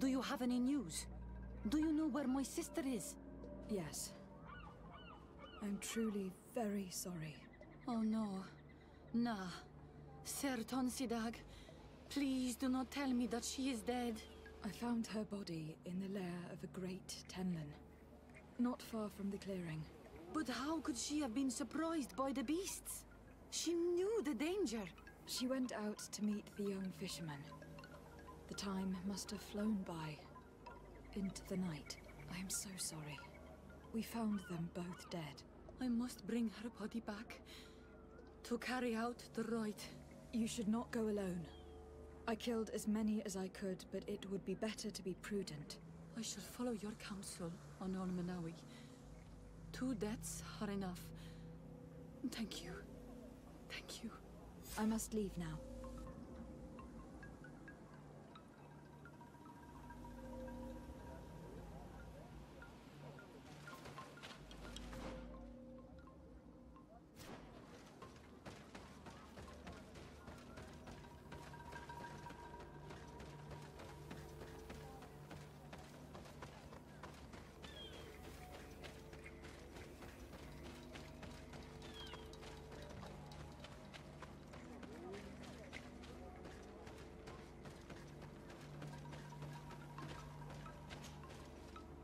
Do you have any news? Do you know where my sister is? Yes. I'm truly very sorry. Oh no. Nah. Ser Tonsidag, please do not tell me that she is dead. I found her body in the lair of a great Tenlin, not far from the clearing. But how could she have been surprised by the beasts? She knew the danger. She went out to meet the young fisherman. The time must have flown by, into the night. I am so sorry. We found them both dead. I must bring her body back to carry out the rite. You should not go alone. I killed as many as I could, but it would be better to be prudent. I shall follow your counsel on Olmenawi. 2 deaths are enough. Thank you. Thank you. I must leave now.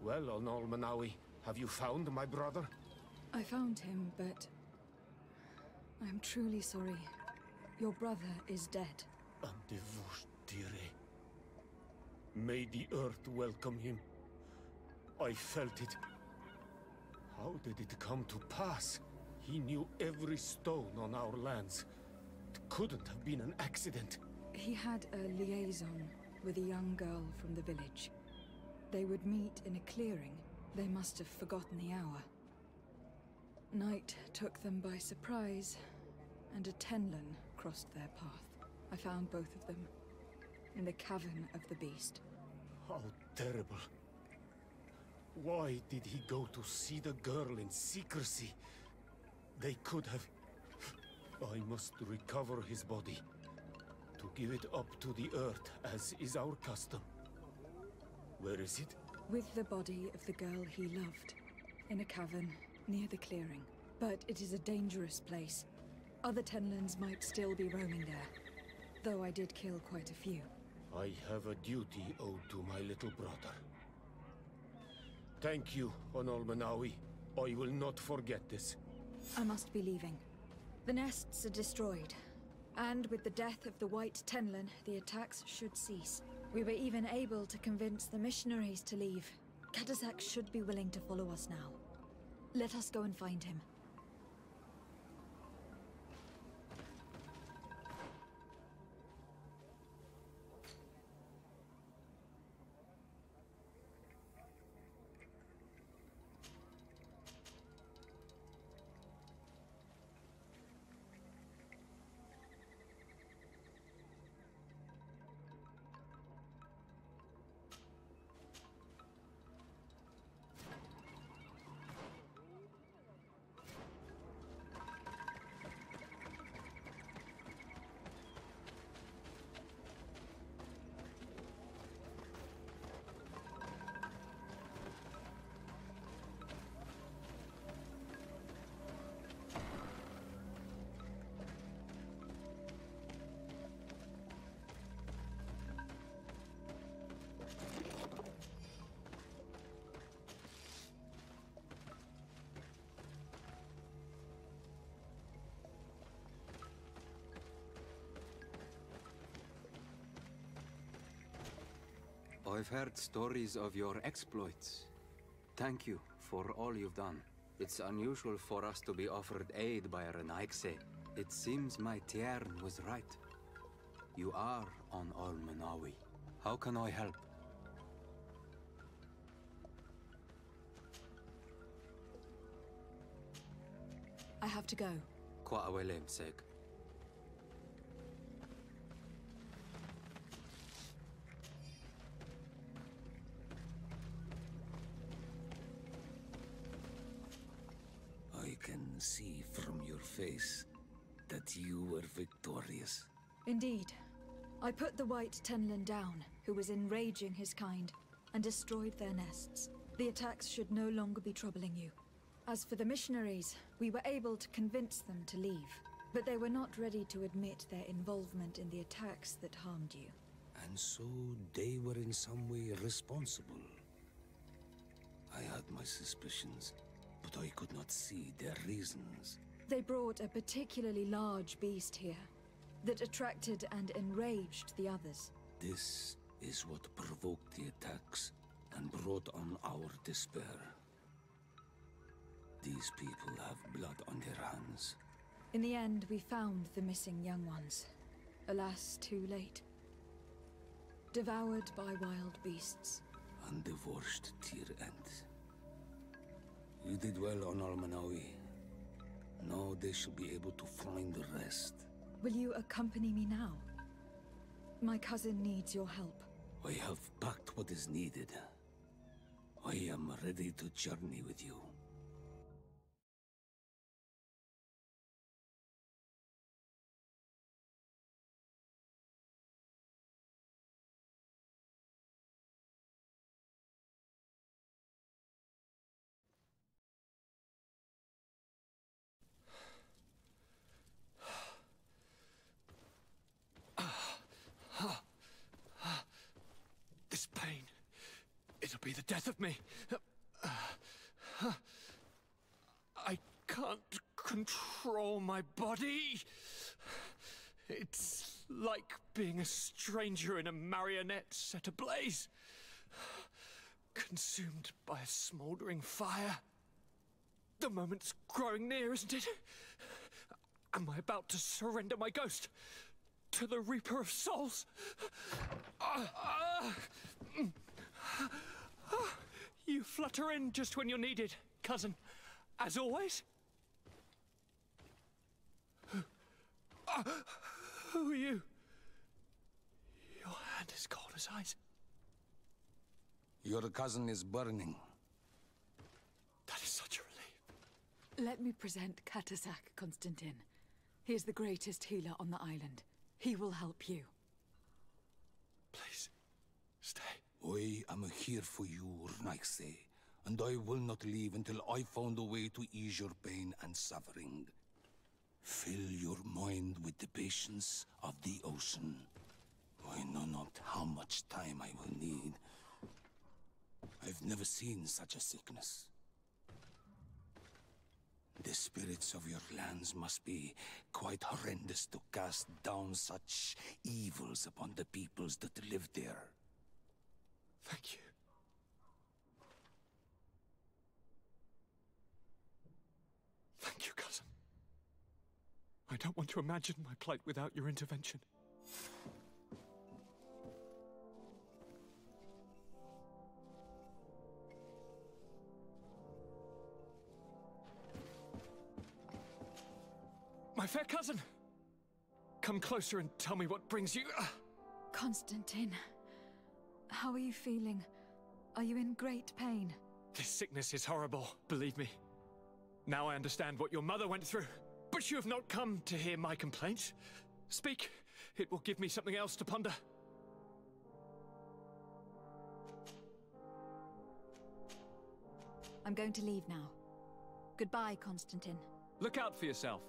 Well, on Olmenawi, have you found my brother? I found him, but I am truly sorry. Your brother is dead. May the earth welcome him. I felt it. How did it come to pass? He knew every stone on our lands. It couldn't have been an accident. He had a liaison with a young girl from the village. They would meet in a clearing. They must have forgotten the hour. Night took them by surprise, and a Tenlin crossed their path. I found both of them in the cavern of the beast. How terrible. Why did he go to see the girl in secrecy? They could have... I must recover his body, to give it up to the earth, as is our custom. Where is it? With the body of the girl he loved, in a cavern near the clearing. But it is a dangerous place. Other Tenlins might still be roaming there, though I did kill quite a few. I have a duty owed to my little brother. Thank you, on Olmenawi. I will not forget this. I must be leaving. The nests are destroyed, and with the death of the White Tenlin, the attacks should cease. We were even able to convince the missionaries to leave. Kadazak should be willing to follow us now. Let us go and find him. I've heard stories of your exploits. Thank you for all you've done. It's unusual for us to be offered aid by a Renaigse. It seems my Tiern was right. You are on Olmenawi. How can I help? I have to go. Qua awelem seg. I can see from your face that you were victorious. Indeed. I put the White Tenlin down. who was enraging his kind and destroyed their nests. The attacks should no longer be troubling you. As for the missionaries, we were able to convince them to leave, but they were not ready to admit their involvement in the attacks that harmed you. And so they were in some way responsible. I had my suspicions, but I could not see their reasons. They brought a particularly large beast here that attracted and enraged the others. This is what provoked the attacks and brought on our despair. These people have blood on their hands. In the end, we found the missing young ones. Alas, too late. Devoured by wild beasts. And divorced to your end. You did well on Almanawi. Now they shall be able to find the rest. Will you accompany me now? My cousin needs your help. I have packed what is needed. I am ready to journey with you. This pain, it'll be the death of me. I can't control my body. It's like being a stranger in a marionette set ablaze. Consumed by a smoldering fire. The moment's growing near, isn't it? Am I about to surrender my ghost to the Reaper of Souls? You flutter in just when you're needed, cousin. As always. Who are you? Your hand is cold as ice. Your cousin is burning. That is such a relief. Let me present Katasak, Constantin. He is the greatest healer on the island. He will help you. Please, stay. I am here for you, Rnaikse, and I will not leave until I found a way to ease your pain and suffering. Fill your mind with the patience of the ocean. I know not how much time I will need. I've never seen such a sickness. The spirits of your lands must be quite horrendous to cast down such evils upon the peoples that live there. Thank you. Thank you, cousin. I don't want to imagine my plight without your intervention. My fair cousin! Come closer and tell me what brings you... Constantin, how are you feeling? Are you in great pain? This sickness is horrible, believe me. Now I understand what your mother went through. But you have not come to hear my complaints. Speak. It will give me something else to ponder. I'm going to leave now. Goodbye, Constantin. Look out for yourself.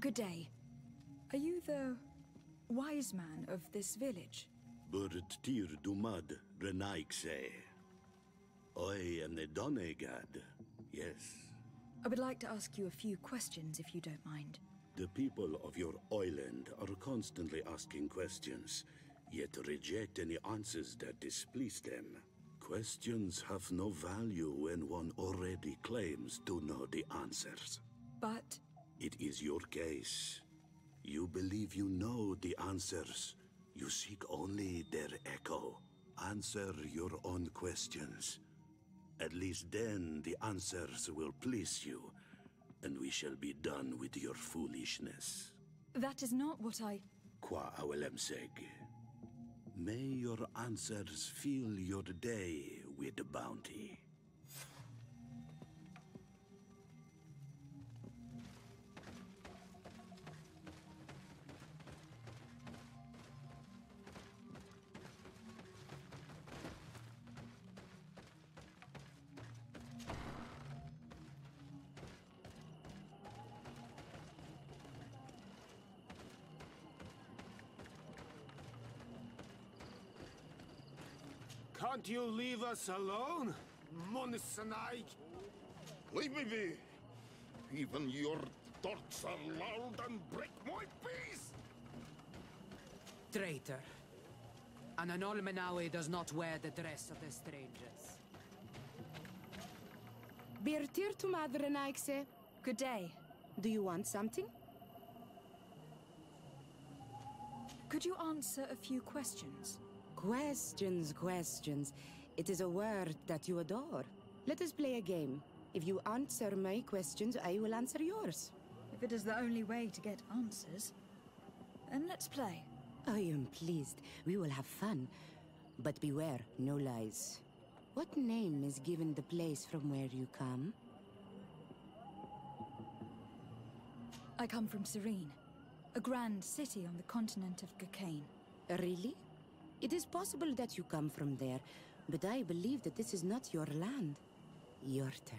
Good day. Are you the wise man of this village? Burt tir dumad renaikse. I am the Donegad, yes. I would like to ask you a few questions, if you don't mind. The people of your island are constantly asking questions, yet reject any answers that displease them. Questions have no value when one already claims to know the answers. But... It is your case. You believe you know the answers. You seek only their echo. Answer your own questions. At least then the answers will please you, and we shall be done with your foolishness. that is not what I... Qua awelemseg. May your answers fill your day with bounty. Can't you leave us alone, Monisanaik? Leave me be! Even your thoughts are loud and break my peace! Traitor. An Anolmenawi does not wear the dress of the strangers. Birtir to Madre Naikse. Good day. Do you want something? Could you answer a few questions? Questions. It is a word that you adore. Let us play a game. If you answer my questions, I will answer yours. If it is the only way to get answers, then let's play. I am pleased. We will have fun. But beware, no lies. What name is given the place from where you come? I come from Serene, a grand city on the continent of Gakane. Really? It is possible that you come from there, but I believe that this is not your land. Your turn.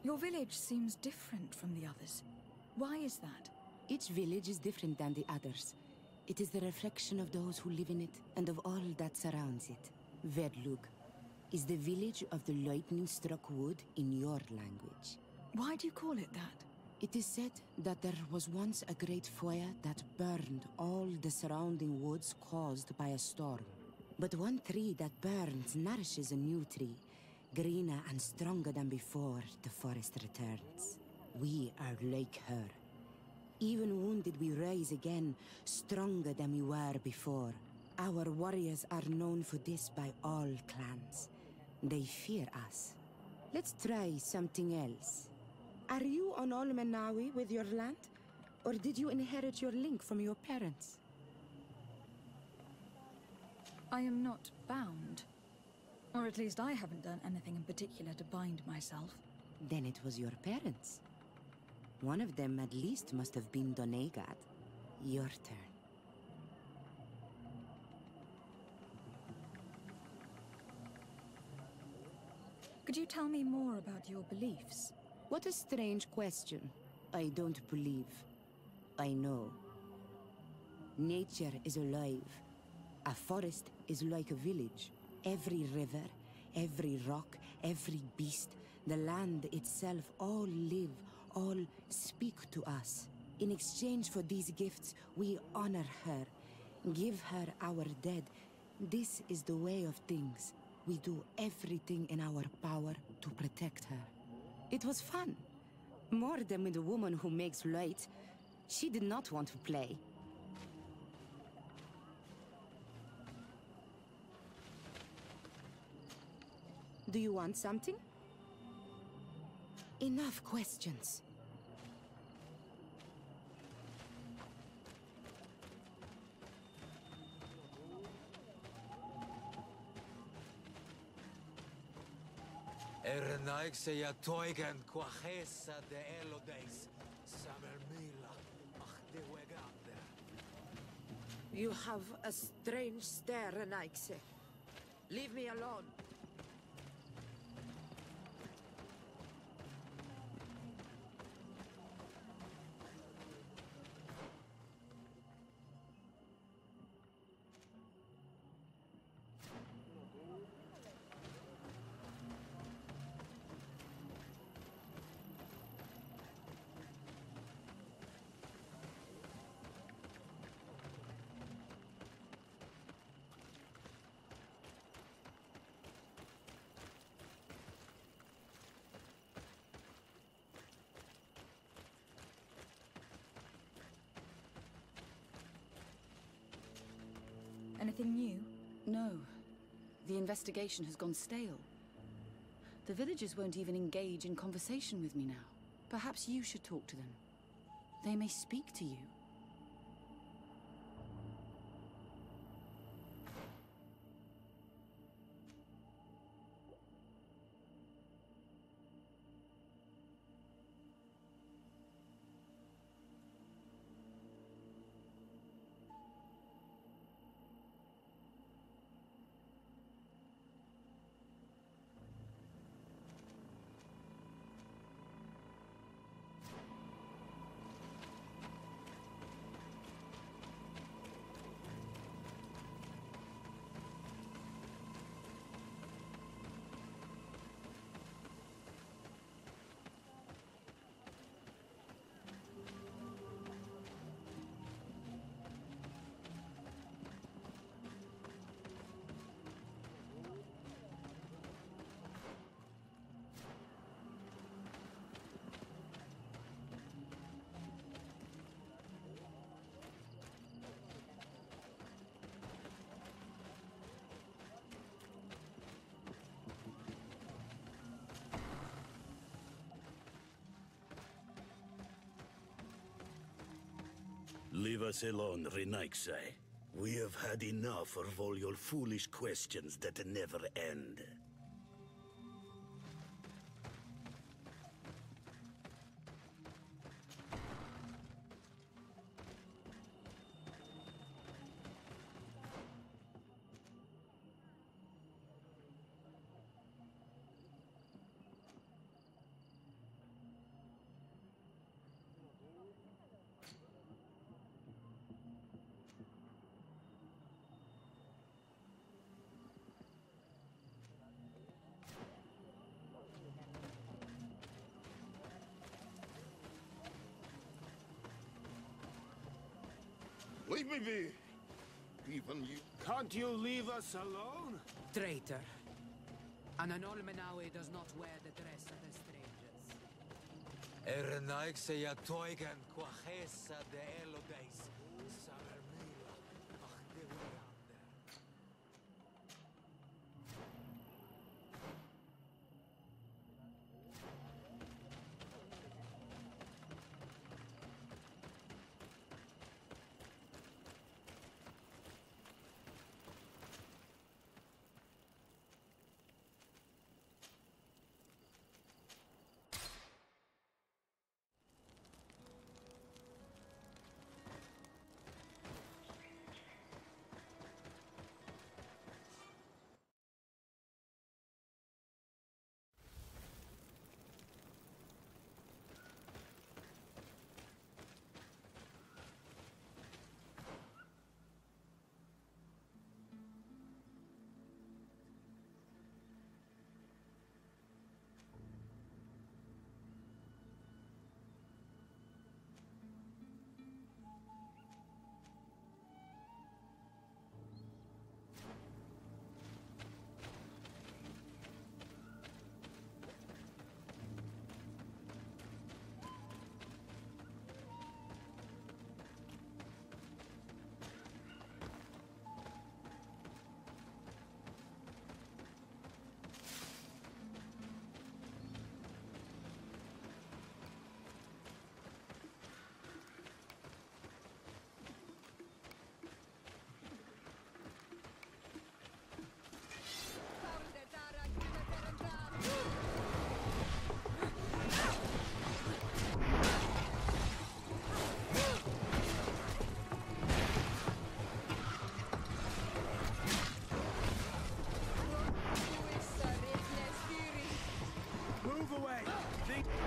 Your village seems different from the others. Why is that? Each village is different than the others. It is the reflection of those who live in it and of all that surrounds it. Verdlug is the village of the lightning-struck wood in your language. Why do you call it that? It is said that there was once a great fire that burned all the surrounding woods caused by a storm. But one tree that burns nourishes a new tree, greener and stronger than before the forest returns. We are like her. Even wounded, we rise again, stronger than we were before. Our warriors are known for this by all clans. They fear us. Let's try something else. Are you on Olmenawi with your land? Or did you inherit your link from your parents? I am not bound. Or at least I haven't done anything in particular to bind myself. Then it was your parents. One of them at least must have been Donegad. Your turn. Could you tell me more about your beliefs? What a strange question. I don't believe. I know. Nature is alive. A forest is like a village. Every river, every rock, every beast, the land itself, all live, all speak to us. In exchange for these gifts, we honor her, give her our dead. This is the way of things. We do everything in our power to protect her. It was fun. More than with the woman who makes light. She did not want to play. Do you want something? Enough questions. Ernaikse ya toigen quachesa de elodeis. Samermila ach de wegande. You have a strange stare, Renaikse. Leave me alone. Anything new? No. The investigation has gone stale. The villagers won't even engage in conversation with me now. Perhaps you should talk to them. They may speak to you. Leave us alone, Renaixai. We have had enough of all your foolish questions that never end. Leave me be! Even you... Can't you leave us alone? Traitor. An Anolmenawi does not wear the dress of the strangers. Ernaikse ya toigan quachesa de elodeis. Sabermila. Ach de werander.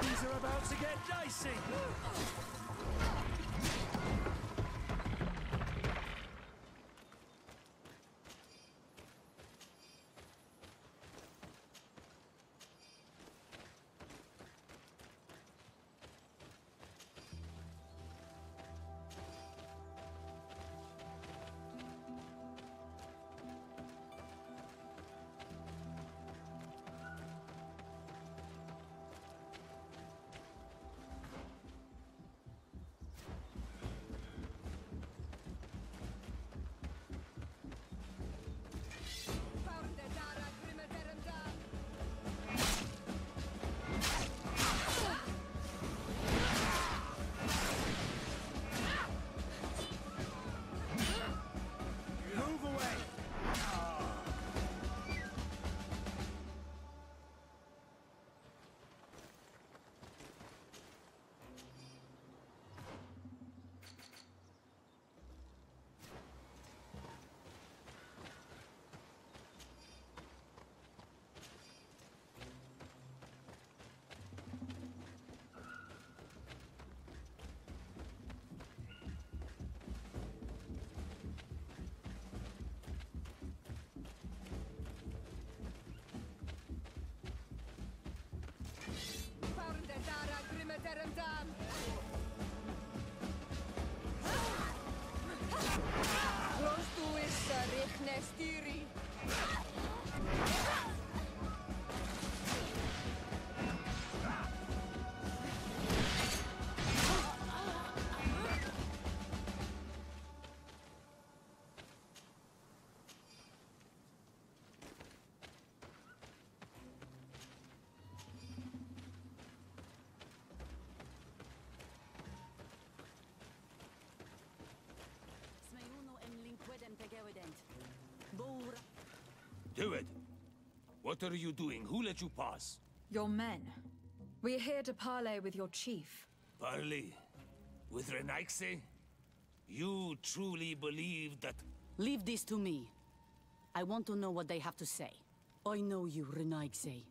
Things are about to get dicey. Nestiri! Do it. What are you doing? Who let you pass? Your men. We're here to parley with your chief. Parley? With Renaigse? You truly believe that... Leave this to me. I want to know what they have to say. I know you, Renaigse.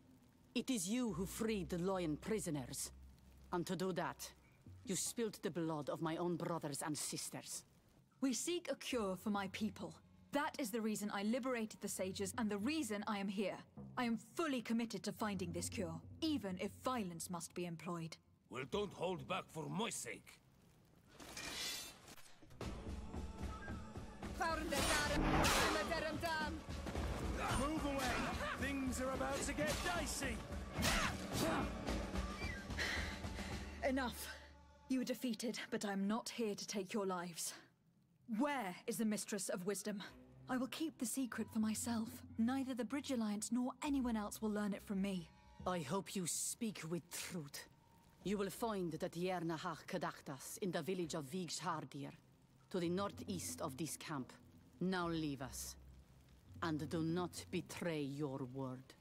It is you who freed the lion prisoners. And to do that, you spilled the blood of my own brothers and sisters. We seek a cure for my people. That is the reason I liberated the sages and the reason I am here. I am fully committed to finding this cure, even if violence must be employed. Well, don't hold back for my sake. Move away! Things are about to get dicey! Enough. You were defeated, but I'm not here to take your lives. Where is the Mistress of Wisdom? I will keep the secret for myself. Neither the Bridge Alliance nor anyone else will learn it from me. I hope you speak with truth. You will find that Yernahach Kadachtas in the village of Vigshardir, to the northeast of this camp. Now leave us. And do not betray your word.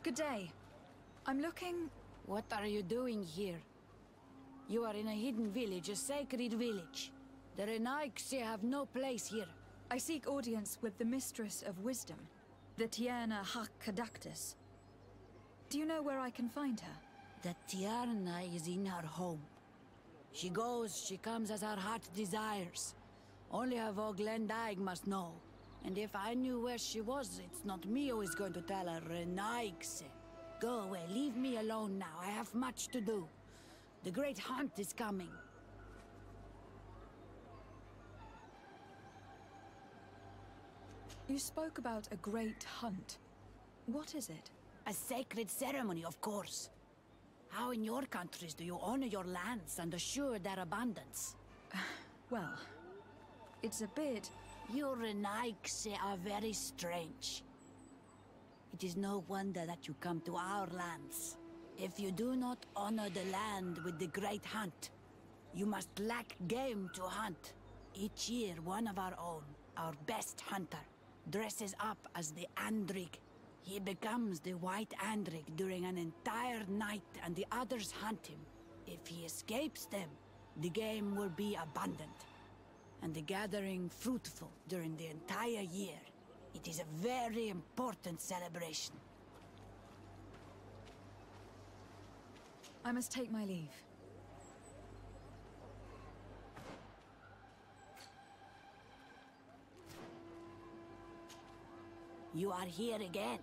Good day. I'm looking... What are you doing here? You are in a hidden village, a sacred village. The Renaigse have no place here. I seek audience with the Mistress of Wisdom, the Tierna Hakkadaktus. Do you know where I can find her? The Tierna is in her home. She goes, she comes as her heart desires. Only her Voglendaig must know. And if I knew where she was, it's not me who is going to tell her, Renaigse. Go away, leave me alone now. I have much to do. The great hunt is coming. You spoke about a great hunt. What is it? A sacred ceremony, of course. How in your countries do you honor your lands and assure their abundance? Well, it's a bit... You Renaigse are very strange. It is no wonder that you come to our lands. If you do not honor the land with the great hunt, you must lack game to hunt. Each year, one of our own, our best hunter, dresses up as the Andrig. He becomes the White Andrig during an entire night and the others hunt him. If he escapes them, the game will be abundant, and the gathering fruitful during the entire year. It is a very important celebration. I must take my leave. You are here again.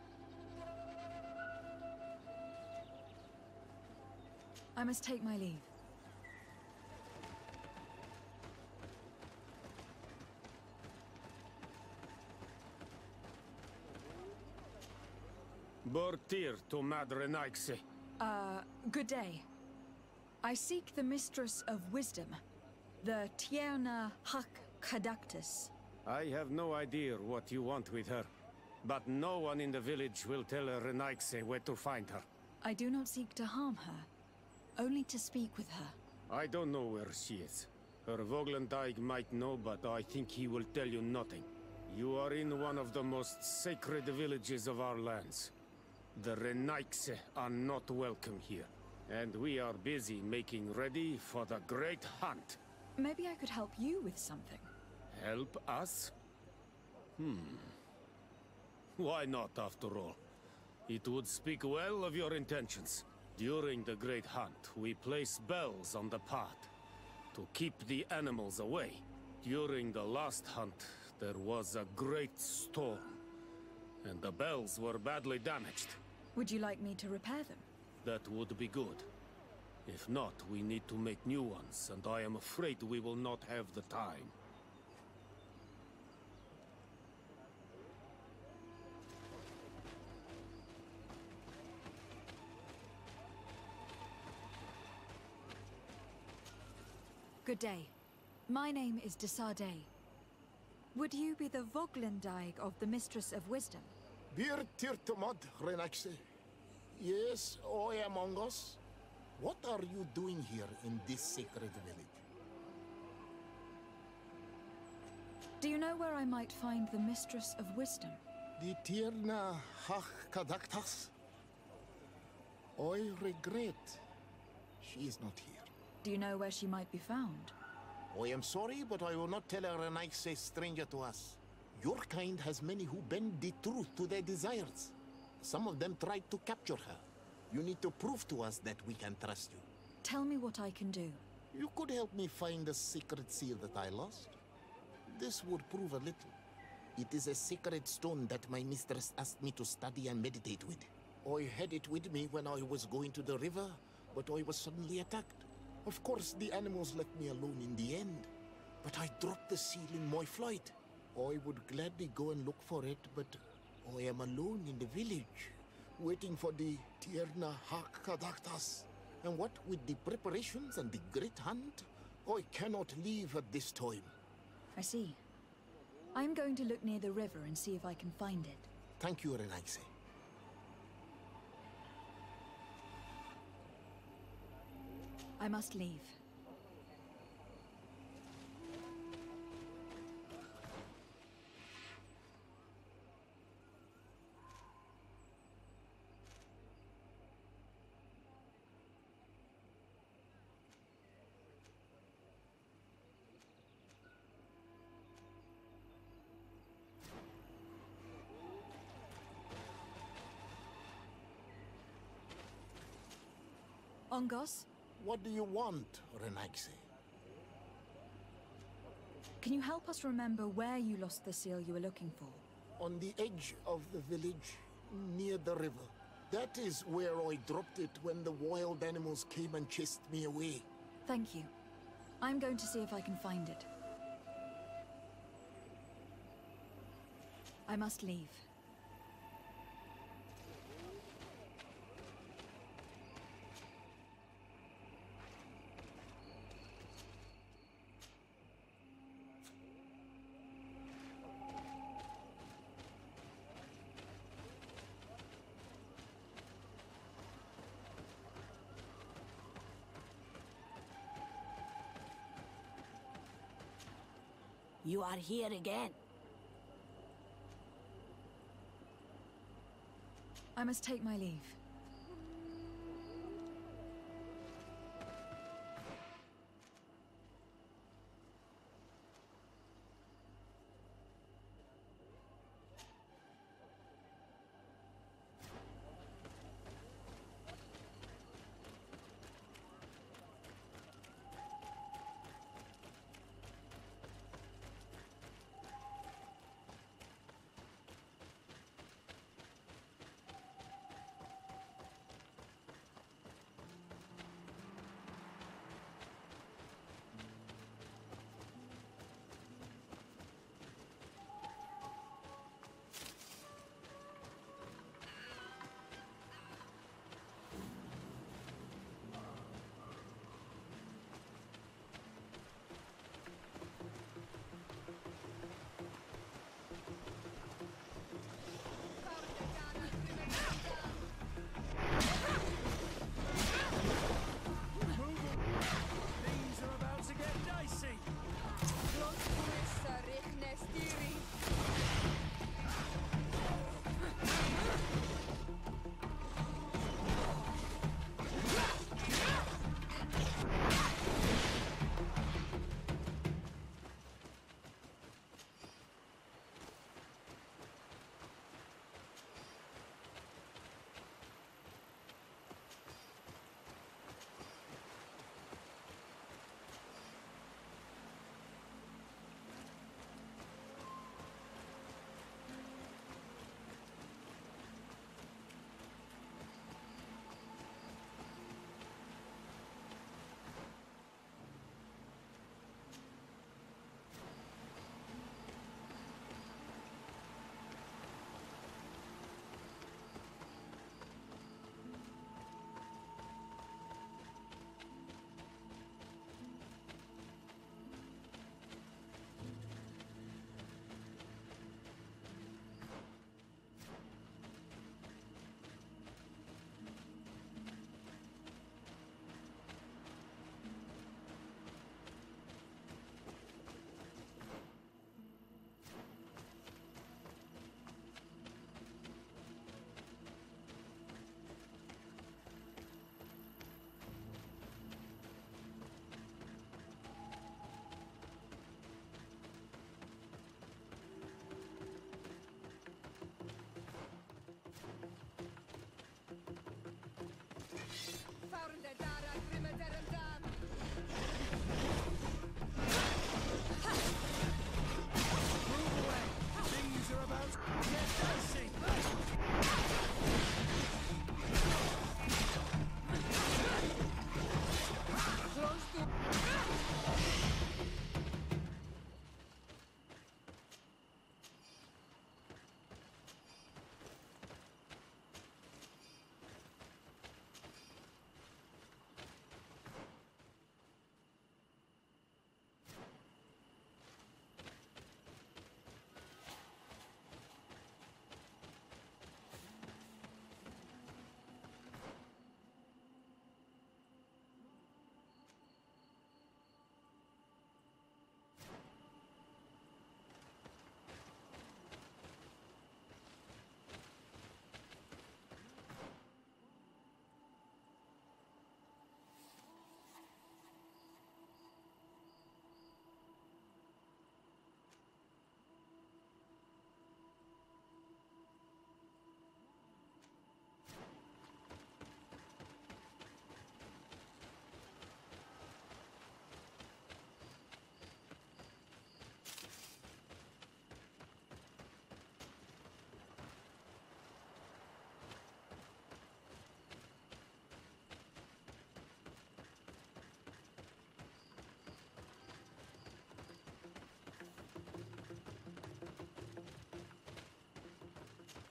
I must take my leave. Bortir to Mad Renaigse. Good day. I seek the Mistress of Wisdom, the Tierna Hakkadaktus. I have no idea what you want with her, but no one in the village will tell Renaigse where to find her. I do not seek to harm her, only to speak with her. I don't know where she is. Her Voglendaig might know, but I think he will tell you nothing. You are in one of the most sacred villages of our lands. The Renaigse are not welcome here, and we are busy making ready for the great hunt. Maybe I could help you with something. Help us? Why not, after all? It would speak well of your intentions. During the great hunt, we place bells on the path to keep the animals away. During the last hunt, there was a great storm, and the bells were badly damaged. Would you like me to repair them? That would be good. If not, we need to make new ones, and I am afraid we will not have the time. Good day. My name is Desardet. Would you be the Voglendaig of the Mistress of Wisdom? Bir tirtamad, Renaigse. Yes, I am among us. What are you doing here in this sacred village? Do you know where I might find the Mistress of Wisdom? The Tierna Hakkadaktus. I regret she is not here. Do you know where she might be found? I am sorry, but I will not tell a Renaigse stranger to us. Your kind has many who bend the truth to their desires. Some of them tried to capture her. You need to prove to us that we can trust you. Tell me what I can do. You could help me find the secret seal that I lost. This would prove a little. It is a sacred stone that my mistress asked me to study and meditate with. I had it with me when I was going to the river, but I was suddenly attacked. Of course, the animals left me alone in the end, but I dropped the seal in my flight. I would gladly go and look for it, but I am alone in the village, waiting for the Tierna Hakkadaktus. And what with the preparations and the great hunt, I cannot leave at this time. I see. I'm going to look near the river and see if I can find it. Thank you, Renaigse. I must leave. Ongos? What do you want, Renaigse? Can you help us remember where you lost the seal you were looking for? On the edge of the village, near the river. That is where I dropped it when the wild animals came and chased me away. Thank you. I'm going to see if I can find it. I must leave. You are here again. I must take my leave.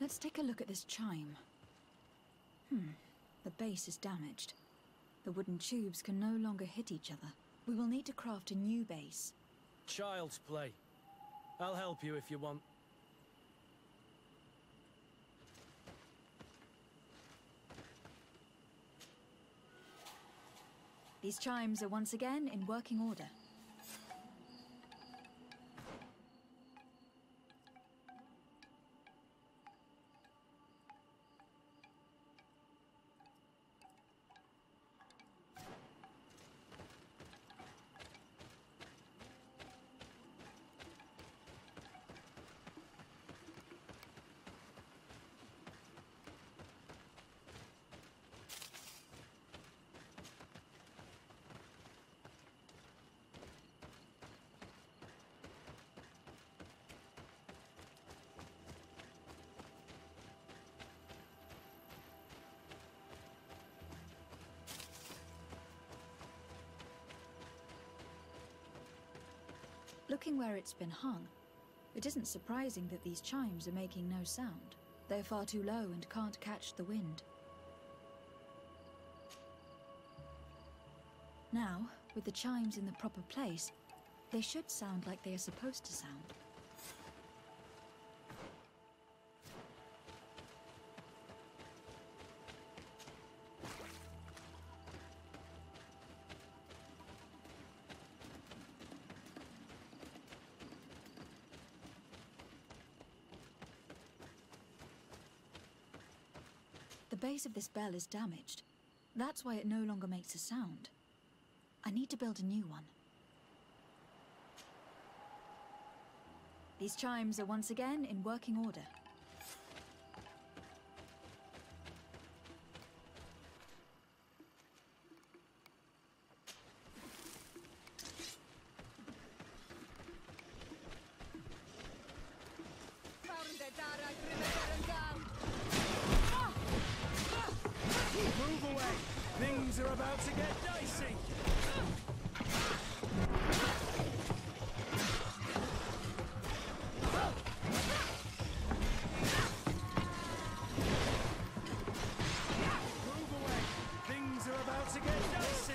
Let's take a look at this chime. The base is damaged. The wooden tubes can no longer hit each other. We will need to craft a new base. Child's play. I'll help you if you want. These chimes are once again in working order. Looking where it's been hung, it isn't surprising that these chimes are making no sound. They're far too low and can't catch the wind. Now, with the chimes in the proper place, they should sound like they are supposed to sound. The base of this bell is damaged. That's why it no longer makes a sound. I need to build a new one. These chimes are once again in working order. Move away! Things are about to get dicey! Move away! Things are about to get dicey!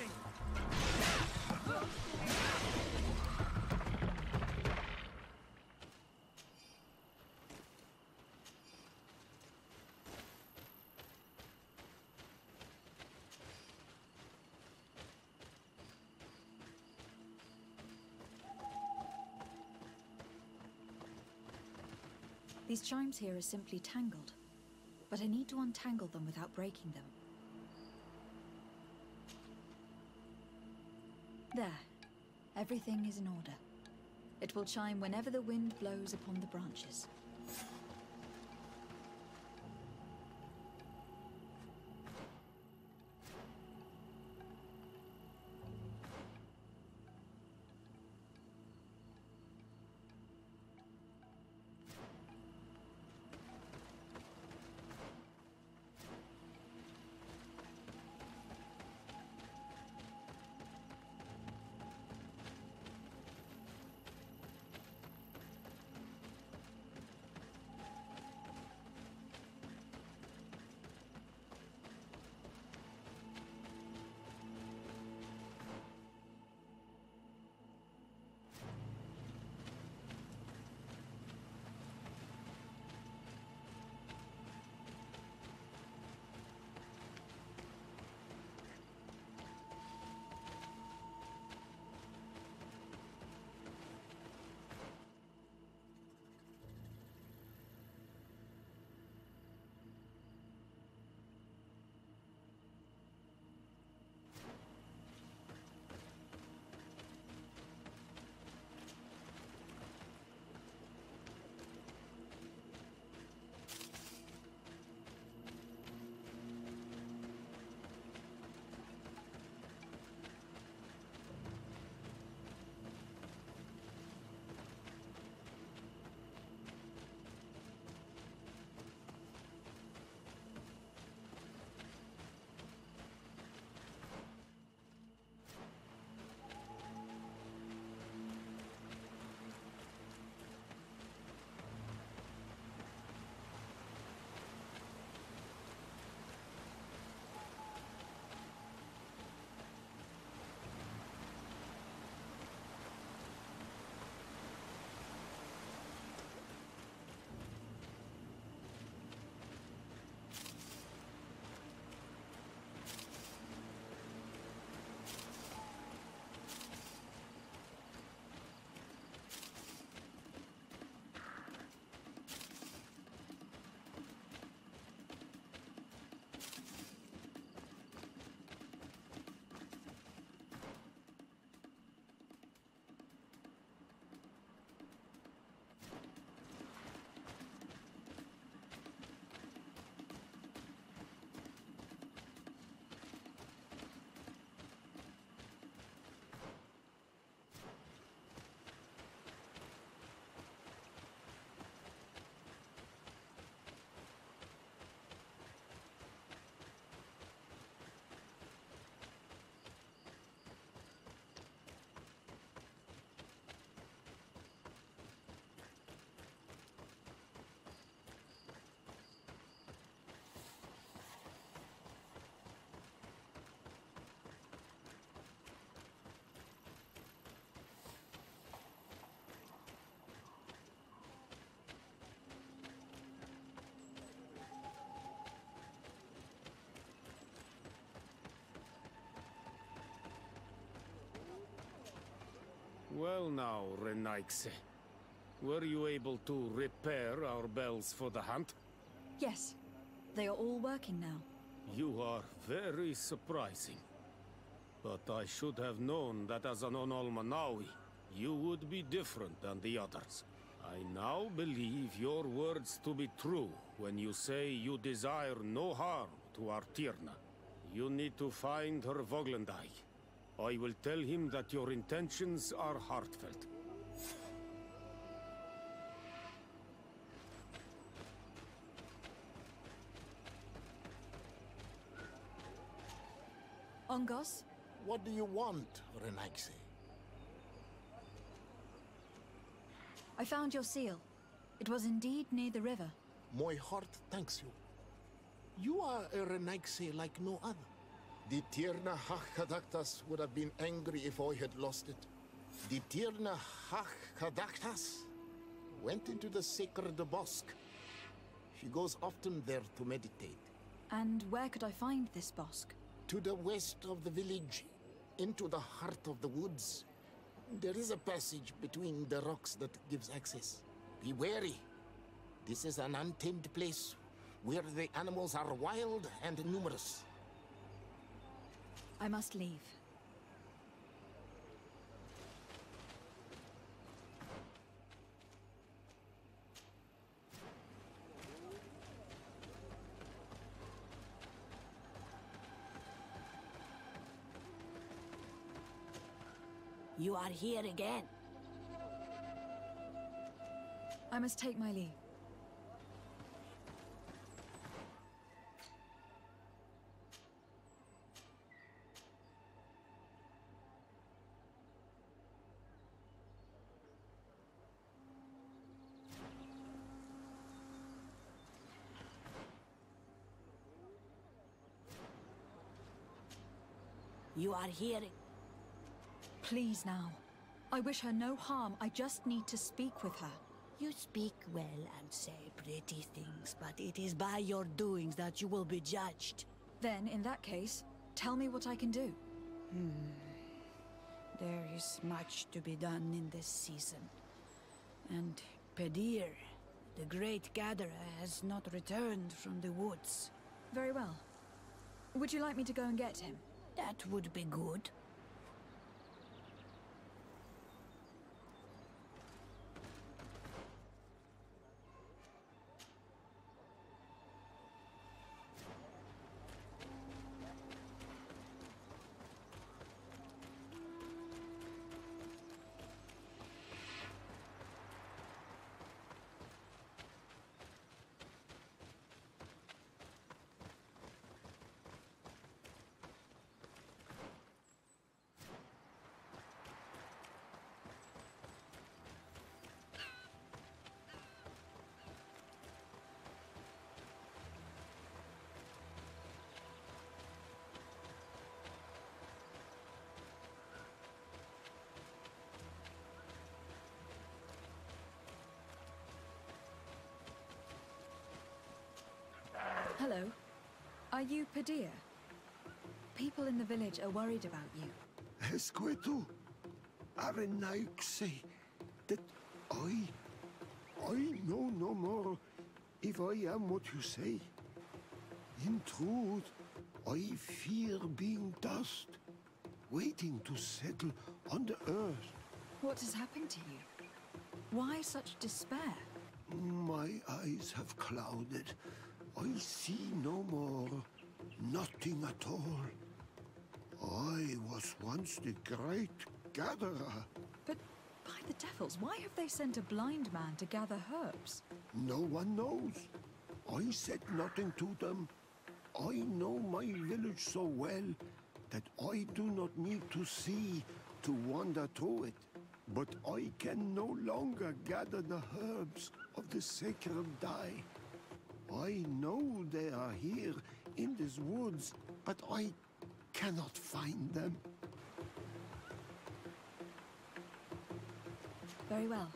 These chimes here are simply tangled, but I need to untangle them without breaking them. There. Everything is in order. It will chime whenever the wind blows upon the branches. Well now, Renaigse. Were you able to repair our bells for the hunt? Yes. They are all working now. You are very surprising. But I should have known that as an Onolmanawi, you would be different than the others. I now believe your words to be true when you say you desire no harm to our Tyrna. You need to find her Voglendai. I will tell him that your intentions are heartfelt. Ongos? What do you want, Renaigse? I found your seal. It was indeed near the river. My heart thanks you. You are a Renaigse like no other. The Tyrna Hachkadaktas would have been angry if I had lost it. The Tyrna Hachkadaktas went into the sacred bosque. She goes often there to meditate. And where could I find this bosque? To the west of the village, into the heart of the woods. There is a passage between the rocks that gives access. Be wary. This is an untamed place where the animals are wild and numerous. I must leave. You are here again. I must take my leave. You are here. Please now. I wish her no harm. I just need to speak with her. You speak well and say pretty things, but it is by your doings that you will be judged. Then, in that case, tell me what I can do. There is much to be done in this season. And Pedir, the great gatherer, has not returned from the woods. Very well. Would you like me to go and get him? That would be good. Hello. Are you Pedir? People in the village are worried about you. Esqueto, Arenaigse, that I know no more if I am what you say. In truth, I fear being dust, waiting to settle on the earth. What has happened to you? Why such despair? My eyes have clouded. I see no more, nothing at all. I was once the great gatherer. But by the devils, why have they sent a blind man to gather herbs? No one knows. I said nothing to them. I know my village so well that I do not need to see to wander through it. But I can no longer gather the herbs of the sacred dye. I know they are here in these woods, but I cannot find them. Very well.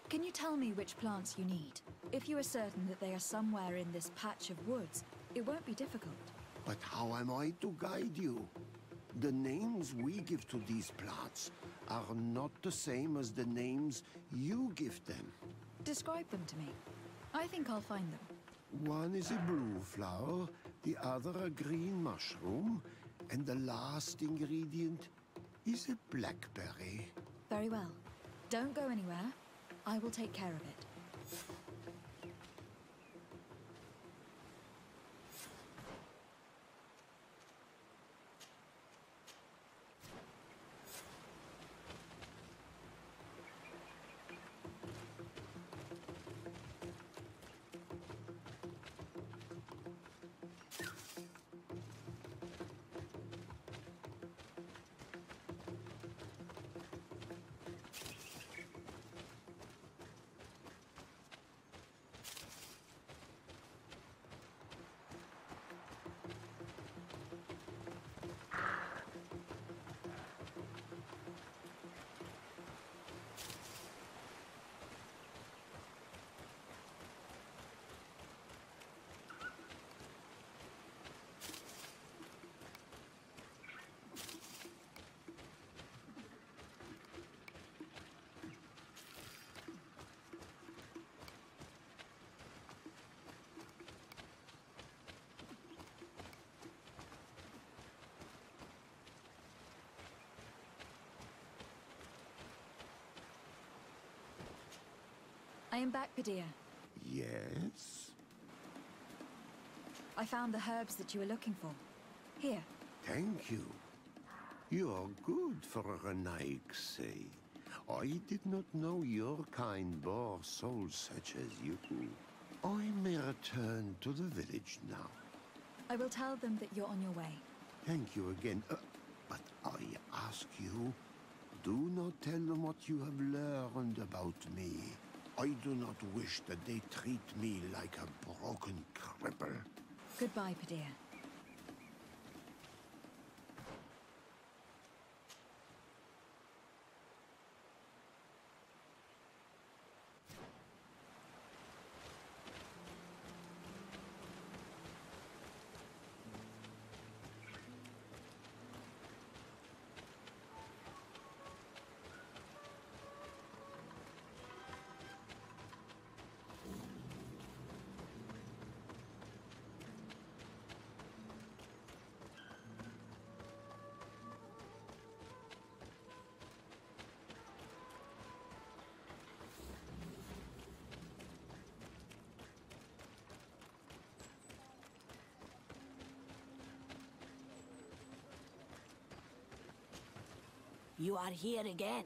Can you tell me which plants you need? If you are certain that they are somewhere in this patch of woods, it won't be difficult. But how am I to guide you? The names we give to these plants are not the same as the names you give them. Describe them to me. I think I'll find them. One is a blue flower, the other a green mushroom, and the last ingredient is a blackberry. Very well. Don't go anywhere. I will take care of it. I am back, Padilla. Yes? I found the herbs that you were looking for. Here. Thank you. You're good for a Renaigse. I did not know your kind bore souls such as you. I may return to the village now. I will tell them that you're on your way. Thank you again. But I ask you, do not tell them what you have learned about me. I do not wish that they treat me like a broken cripple. Goodbye, Padilla. You are here again.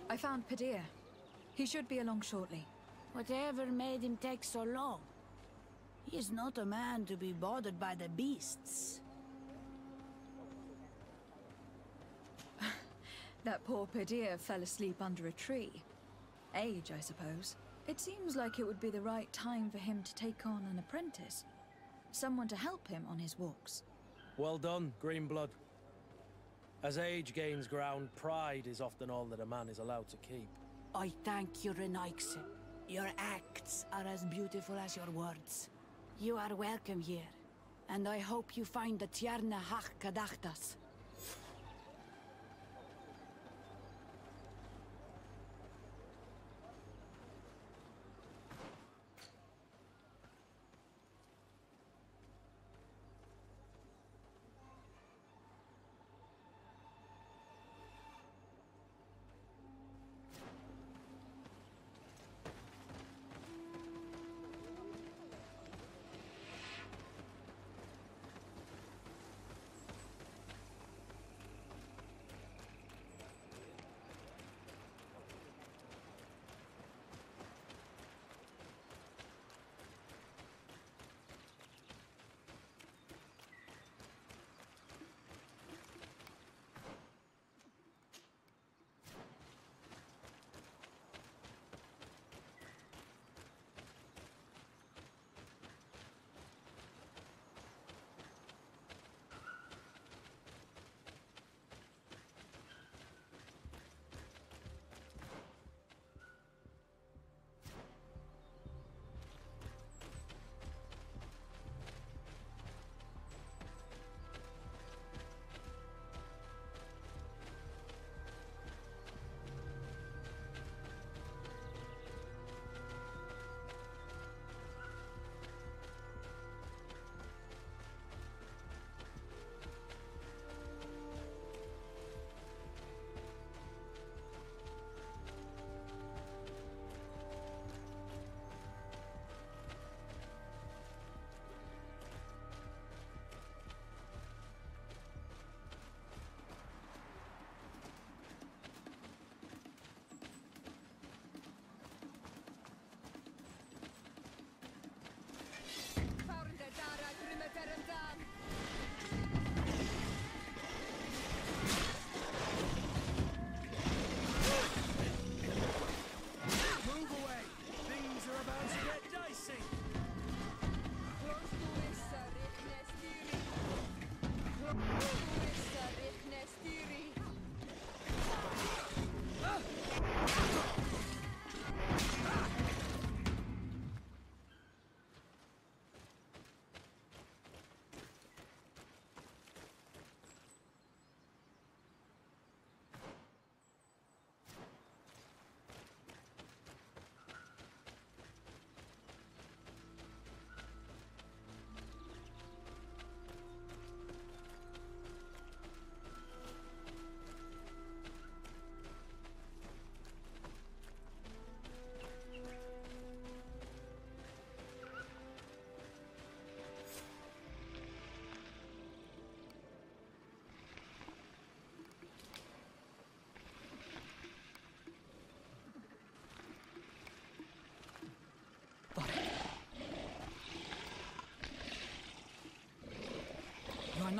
I found Padilla. He should be along shortly. Whatever made him take so long? He is not a man to be bothered by the beasts. That poor Padilla fell asleep under a tree. Age, I suppose. It seems like it would be the right time for him to take on an apprentice. Someone to help him on his walks. Well done, Greenblood. As age gains ground, pride is often all that a man is allowed to keep. I thank you, Renaigse. Your acts are as beautiful as your words. You are welcome here, and I hope you find the Tierna Hach Kadachtas.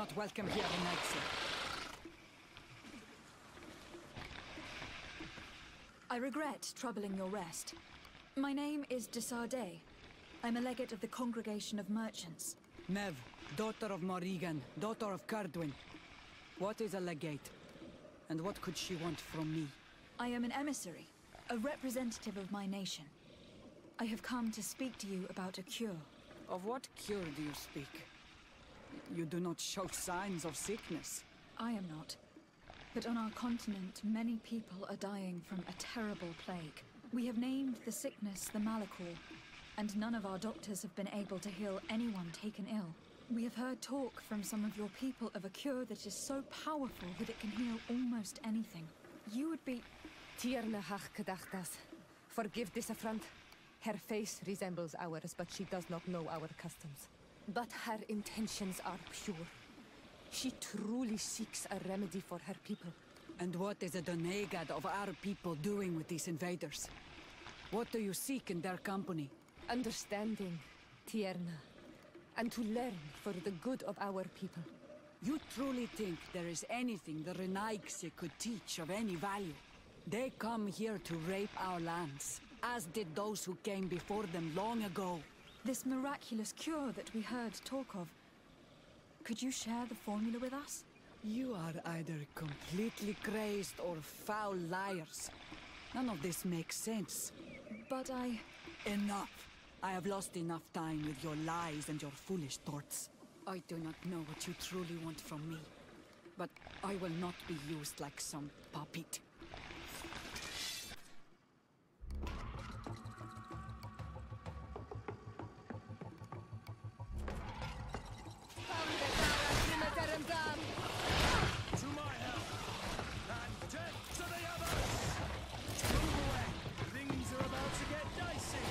not welcome here in Exit. I regret troubling your rest. My name is de Sardet. I'm a legate of the Congregation of Merchants. Mev, daughter of Morrigan, daughter of Cardwin. What is a legate? And what could she want from me? I am an emissary, a representative of my nation. I have come to speak to you about a cure. Of what cure do you speak? You do not show signs of sickness. I am not. But on our continent, many people are dying from a terrible plague. We have named the sickness the Malachor, and none of our doctors have been able to heal anyone taken ill. We have heard talk from some of your people of a cure that is so powerful that it can heal almost anything. You would be... Tierna hach kadachtas. Forgive this affront. Her face resembles ours, but she does not know our customs. But her intentions are pure. She truly seeks a remedy for her people. And what is the Donegad of our people doing with these invaders? What do you seek in their company? Understanding, Tierna, and to learn for the good of our people. You truly think there is anything the Renaigse could teach of any value? They come here to rape our lands, as did those who came before them long ago. This miraculous cure that we heard talk of, could you share the formula with us? You are either completely crazed or foul liars. None of this makes sense. But I... Enough! I have lost enough time with your lies and your foolish thoughts. I do not know what you truly want from me, but I will not be used like some puppet. To my help! And death to the others! Move away! Things are about to get dicey!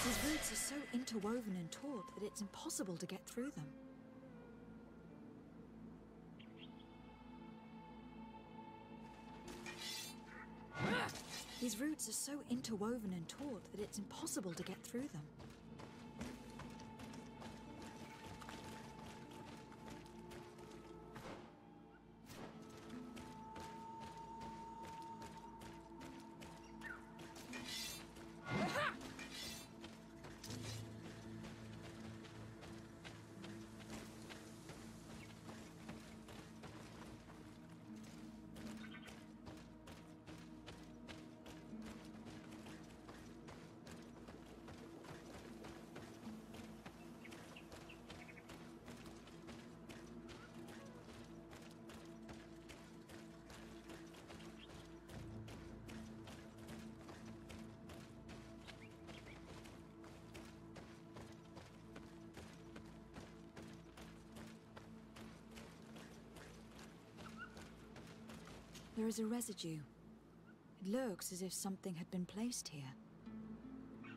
These roots are so interwoven and taut that it's impossible to get through them. These roots are so interwoven and taut that it's impossible to get through them. There is a residue. It looks as if something had been placed here.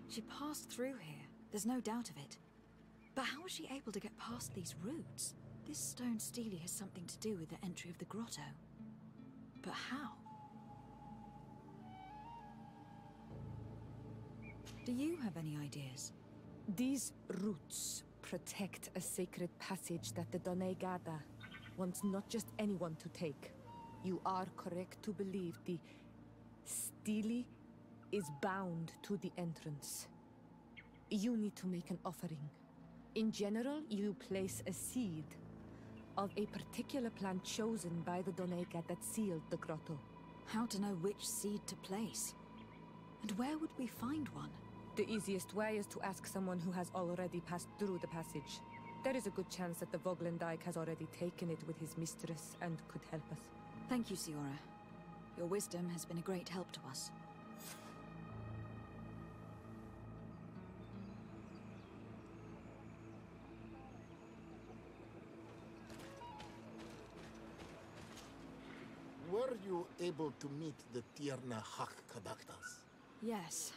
She passed through here, there's no doubt of it. But how was she able to get past these roots? This stone stele has something to do with the entry of the grotto. But how? Do you have any ideas? These roots protect a sacred passage that the Donegada wants not just anyone to take. You are correct to believe the stele is bound to the entrance. You need to make an offering. In general, you place a seed of a particular plant chosen by the Donega that sealed the grotto. How to know which seed to place? And where would we find one? The easiest way is to ask someone who has already passed through the passage. There is a good chance that the Voglendike has already taken it with his mistress and could help us. Thank you, Siora. Your wisdom has been a great help to us. Were you able to meet the Tierna Hak-Kadaktas? Yes,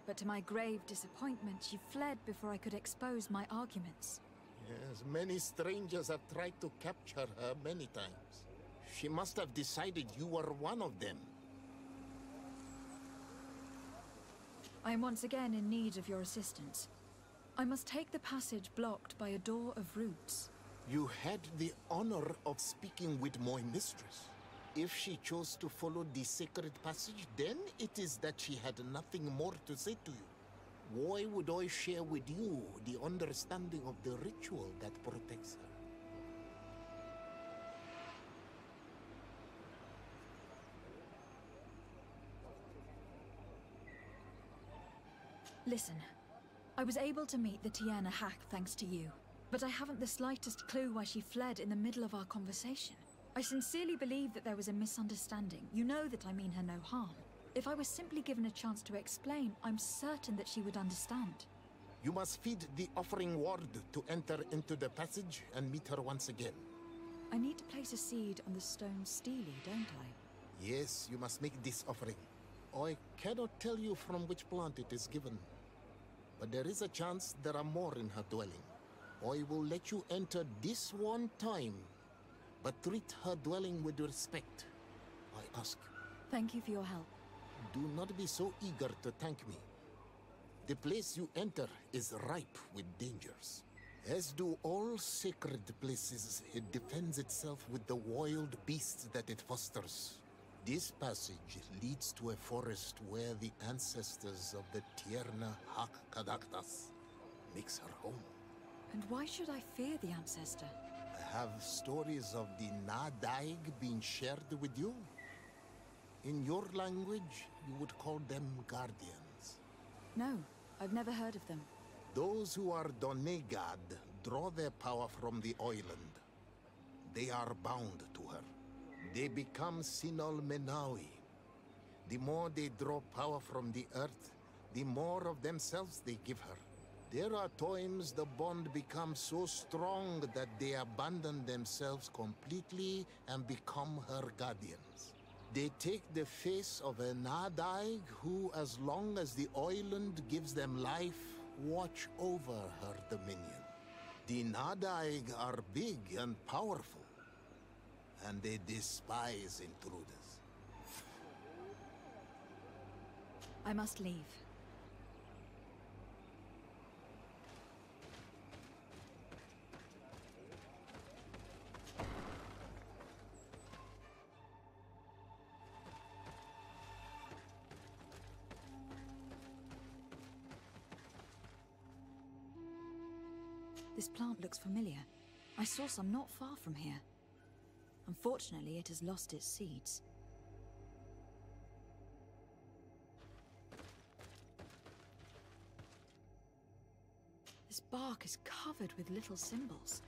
but to my grave disappointment, she fled before I could expose my arguments. Yes, many strangers have tried to capture her many times. She must have decided you were one of them. I am once again in need of your assistance. I must take the passage blocked by a door of roots. You had the honor of speaking with my mistress. If she chose to follow the sacred passage, then it is that she had nothing more to say to you. Why would I share with you the understanding of the ritual that protects her? Listen, I was able to meet the Tierna Hack thanks to you, but I haven't the slightest clue why she fled in the middle of our conversation. I sincerely believe that there was a misunderstanding. You know that I mean her no harm. If I was simply given a chance to explain, I'm certain that she would understand. You must feed the offering ward to enter into the passage and meet her once again. I need to place a seed on the stone stele, don't I? Yes, you must make this offering. I cannot tell you from which plant it is given, but there is a chance there are more in her dwelling. I will let you enter this one time, but treat her dwelling with respect, I ask. Thank you for your help. Do not be so eager to thank me. The place you enter is ripe with dangers. As do all sacred places, it defends itself with the wild beasts that it fosters. This passage leads to a forest where the ancestors of the Tierna Hak-Kadaktas makes her home. And why should I fear the ancestor? Have stories of the Nadaig been shared with you? In your language, you would call them guardians. No, I've never heard of them. Those who are Donegad draw their power from the island. They are bound to her. They become Sinol Menawi. The more they draw power from the earth, the more of themselves they give her. There are times the bond becomes so strong that they abandon themselves completely and become her guardians. They take the face of a Nadaig who, as long as the island gives them life, watch over her dominion. The Nadaig are big and powerful, and they despise intruders. I must leave. This plant looks familiar. I saw some not far from here. Unfortunately, it has lost its seeds. This bark is covered with little symbols.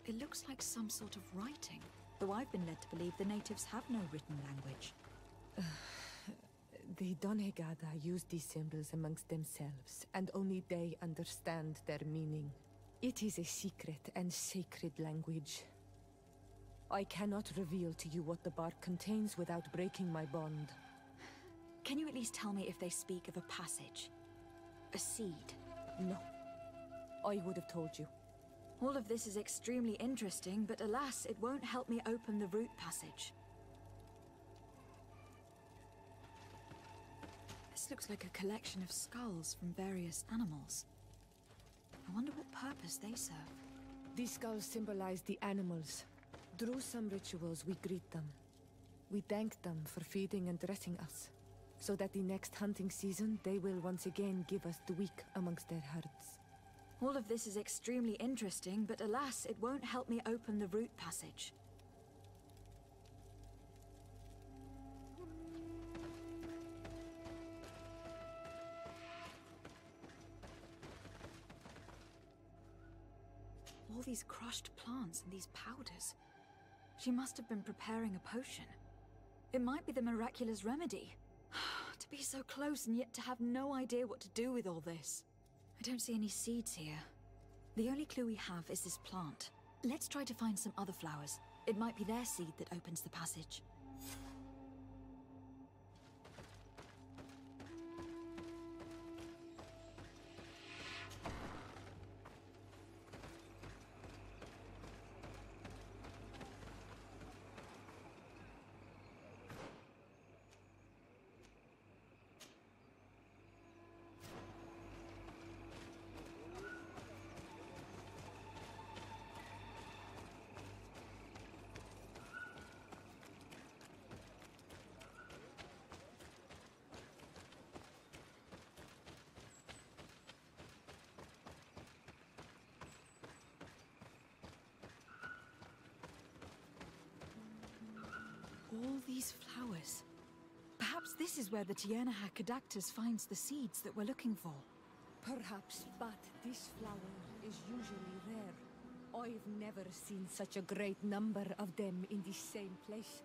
It looks like some sort of writing, though I've been led to believe the natives have no written language. The Donegada use these symbols amongst themselves, and only they understand their meaning. It is a secret and sacred language. I cannot reveal to you what the bark contains without breaking my bond. Can you at least tell me if they speak of a passage? A seed? No. I would have told you. All of this is extremely interesting, but alas, it won't help me open the root passage. This looks like a collection of skulls from various animals. I wonder what purpose they serve. These skulls symbolize the animals. Through some rituals, we greet them. We thank them for feeding and dressing us, so that the next hunting season, they will once again give us the weak amongst their herds. All of this is extremely interesting, but alas, it won't help me open the root passage. All these crushed plants and these powders. She must have been preparing a potion. It might be the miraculous remedy. To be so close and yet to have no idea what to do with all this. I don't see any seeds here. The only clue we have is this plant. Let's try to find some other flowers. It might be their seed that opens the passage. All these flowers. Perhaps this is where the Tiernaha Cadactus finds the seeds that we're looking for. Perhaps, but this flower is usually rare. I've never seen such a great number of them in the same place.